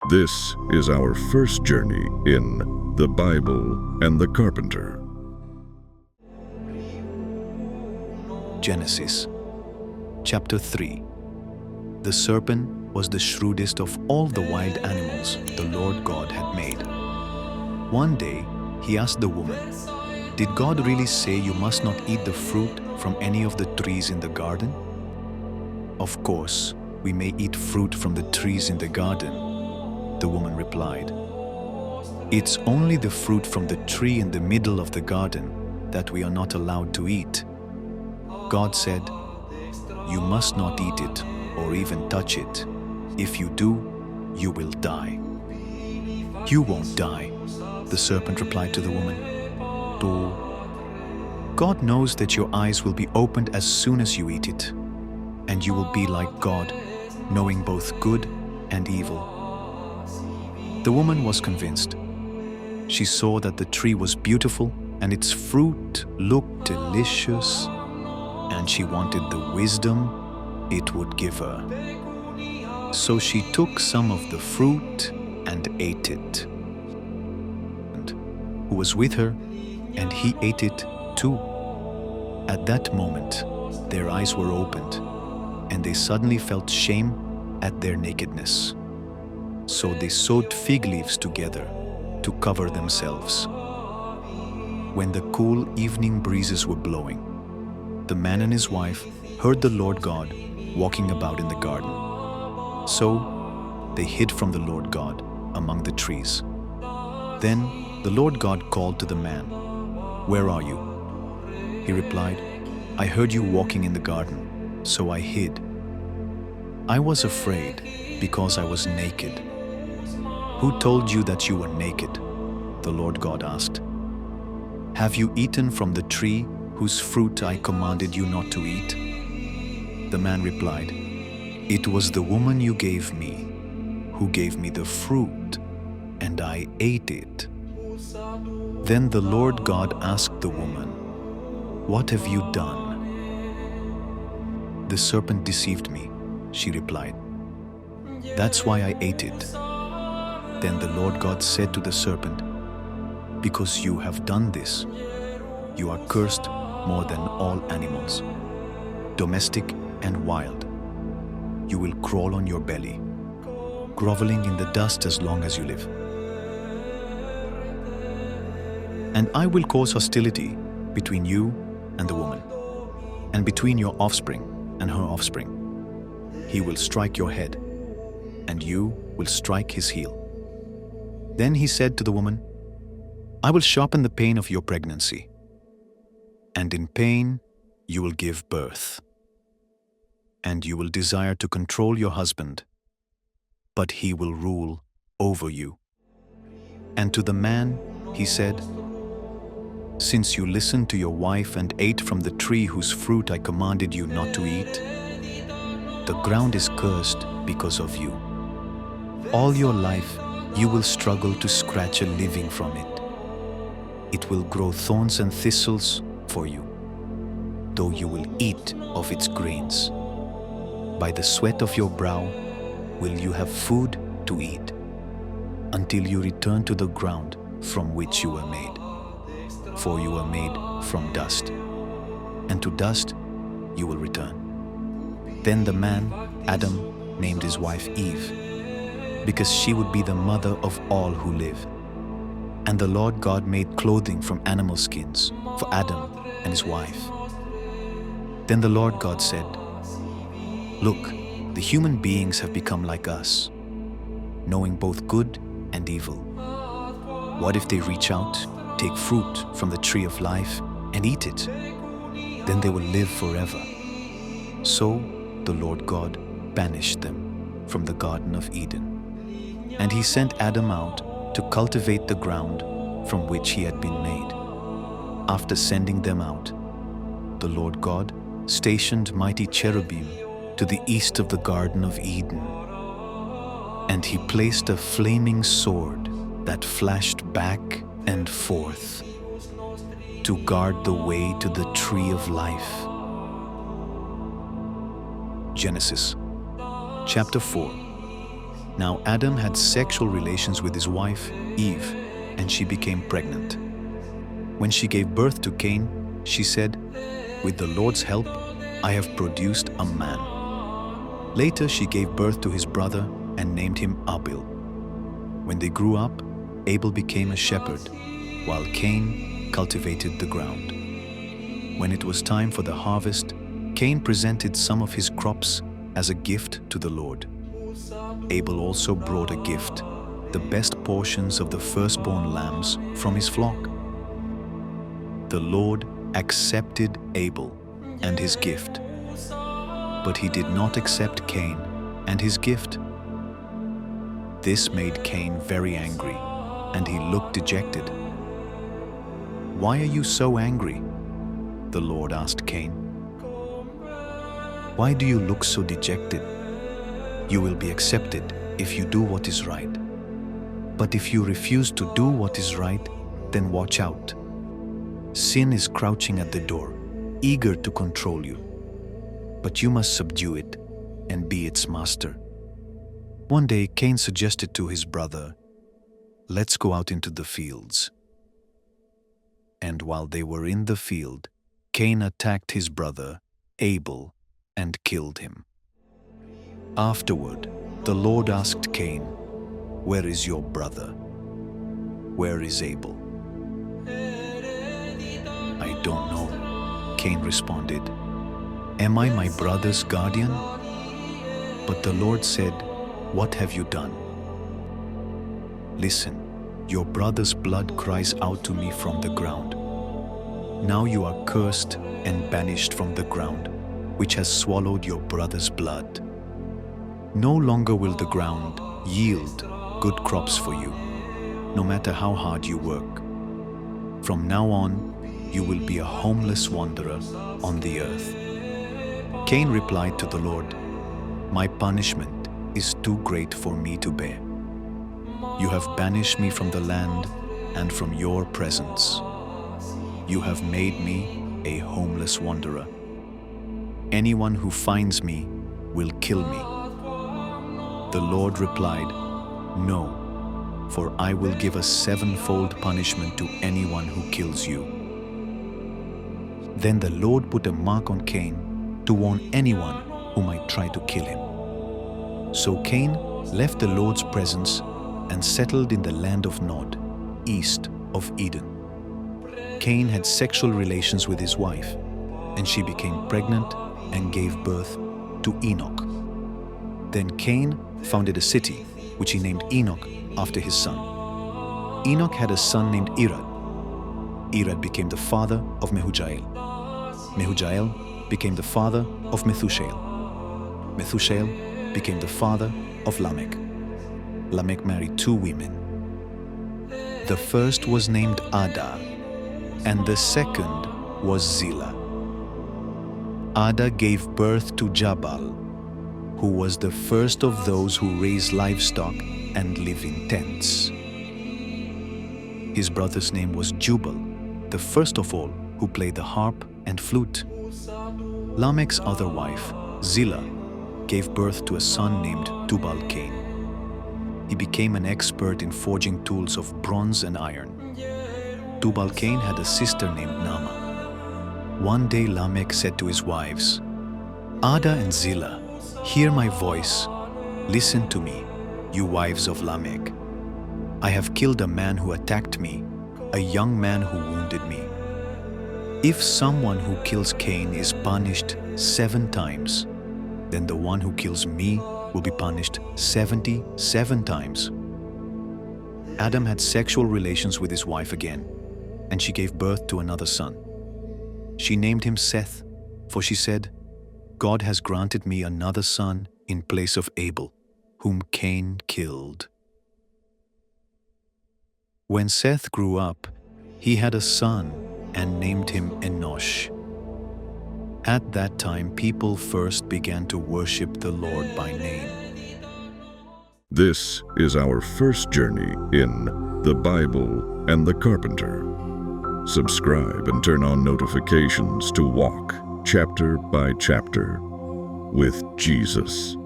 This is our first journey in the Bible and the Carpenter. Genesis chapter 3. The serpent was the shrewdest of all the wild animals the Lord God had made. One day he asked the woman, "Did God really say you must not eat the fruit from any of the trees in the garden?" "Of course, we may eat fruit from the trees in the garden," the woman replied. "It's only the fruit from the tree in the middle of the garden that we are not allowed to eat. God said, 'You must not eat it or even touch it. If you do, you will die.'" "You won't die," the serpent replied to the woman. "God knows that your eyes will be opened as soon as you eat it, and you will be like God, knowing both good and evil." The woman was convinced. She saw that the tree was beautiful and its fruit looked delicious, and she wanted the wisdom it would give her. So she took some of the fruit and ate it. And who was with her, and he ate it too. At that moment, their eyes were opened, and they suddenly felt shame at their nakedness. So they sewed fig leaves together to cover themselves. When the cool evening breezes were blowing, the man and his wife heard the Lord God walking about in the garden. So they hid from the Lord God among the trees. Then the Lord God called to the man, "Where are you?" He replied, "I heard you walking in the garden, so I hid. I was afraid because I was naked." "Who told you that you were naked?" the Lord God asked. "Have you eaten from the tree whose fruit I commanded you not to eat?" The man replied, "It was the woman you gave me who gave me the fruit, and I ate it." Then the Lord God asked the woman, "What have you done?" "The serpent deceived me," she replied. "That's why I ate it." Then the Lord God said to the serpent, "Because you have done this, you are cursed more than all animals, domestic and wild. You will crawl on your belly, groveling in the dust as long as you live. And I will cause hostility between you and the woman, and between your offspring and her offspring. He will strike your head, and you will strike his heel." Then he said to the woman, "I will sharpen the pain of your pregnancy, and in pain you will give birth. And you will desire to control your husband, but he will rule over you." And to the man he said, "Since you listened to your wife and ate from the tree whose fruit I commanded you not to eat, the ground is cursed because of you. All your life you will struggle to scratch a living from it. It will grow thorns and thistles for you, though you will eat of its grains. By the sweat of your brow will you have food to eat, until you return to the ground from which you were made. For you were made from dust, and to dust you will return." Then the man, Adam, named his wife Eve, because she would be the mother of all who live. And the Lord God made clothing from animal skins for Adam and his wife. Then the Lord God said, "Look, the human beings have become like us, knowing both good and evil. What if they reach out, take fruit from the tree of life, and eat it? Then they will live forever." So the Lord God banished them from the Garden of Eden. And he sent Adam out to cultivate the ground from which he had been made. After sending them out, the Lord God stationed mighty cherubim to the east of the Garden of Eden. And he placed a flaming sword that flashed back and forth to guard the way to the tree of life. Genesis chapter 4. Now Adam had sexual relations with his wife, Eve, and she became pregnant. When she gave birth to Cain, she said, "With the Lord's help, I have produced a man." Later she gave birth to his brother and named him Abel. When they grew up, Abel became a shepherd, while Cain cultivated the ground. When it was time for the harvest, Cain presented some of his crops as a gift to the Lord. Abel also brought a gift, the best portions of the firstborn lambs from his flock. The Lord accepted Abel and his gift, but he did not accept Cain and his gift. This made Cain very angry, and he looked dejected. "Why are you so angry?" the Lord asked Cain. "Why do you look so dejected? You will be accepted if you do what is right. But if you refuse to do what is right, then watch out. Sin is crouching at the door, eager to control you. But you must subdue it and be its master." One day, Cain suggested to his brother, "Let's go out into the fields." And while they were in the field, Cain attacked his brother, Abel, and killed him. Afterward, the Lord asked Cain, "Where is your brother? Where is Abel?" "I don't know," Cain responded. "Am I my brother's guardian?" But the Lord said, "What have you done?" "Listen, your brother's blood cries out to me from the ground. Now you are cursed and banished from the ground, which has swallowed your brother's blood. No longer will the ground yield good crops for you, no matter how hard you work. From now on, you will be a homeless wanderer on the earth." Cain replied to the Lord, "My punishment is too great for me to bear. You have banished me from the land and from your presence. You have made me a homeless wanderer. Anyone who finds me will kill me." The Lord replied, "No, for I will give a sevenfold punishment to anyone who kills you." Then the Lord put a mark on Cain to warn anyone who might try to kill him. So Cain left the Lord's presence and settled in the land of Nod, east of Eden. Cain had sexual relations with his wife, and she became pregnant and gave birth to Enoch. Then Cain founded a city, which he named Enoch after his son. Enoch had a son named Irad. Irad became the father of Mehujael. Mehujael became the father of Methushael. Methushael became the father of Lamech. Lamech married 2 women. The first was named Ada, and the second was Zillah. Ada gave birth to Jabal, who was the first of those who raise livestock and live in tents. His brother's name was Jubal, the first of all who played the harp and flute. Lamech's other wife, Zillah, gave birth to a son named Tubal-Cain. He became an expert in forging tools of bronze and iron. Tubal-Cain had a sister named Naamah. One day Lamech said to his wives, "Ada and Zillah, hear my voice. Listen to me, you wives of Lamech. I have killed a man who attacked me, a young man who wounded me. If someone who kills Cain is punished 7 times, then the one who kills me will be punished 77 times." Adam had sexual relations with his wife again, and she gave birth to another son. She named him Seth, for she said, "God has granted me another son in place of Abel, whom Cain killed." When Seth grew up, he had a son and named him Enosh. At that time, people first began to worship the Lord by name. This is our first journey in the Bible and the Carpenter. Subscribe and turn on notifications to walk chapter by chapter with Jesus.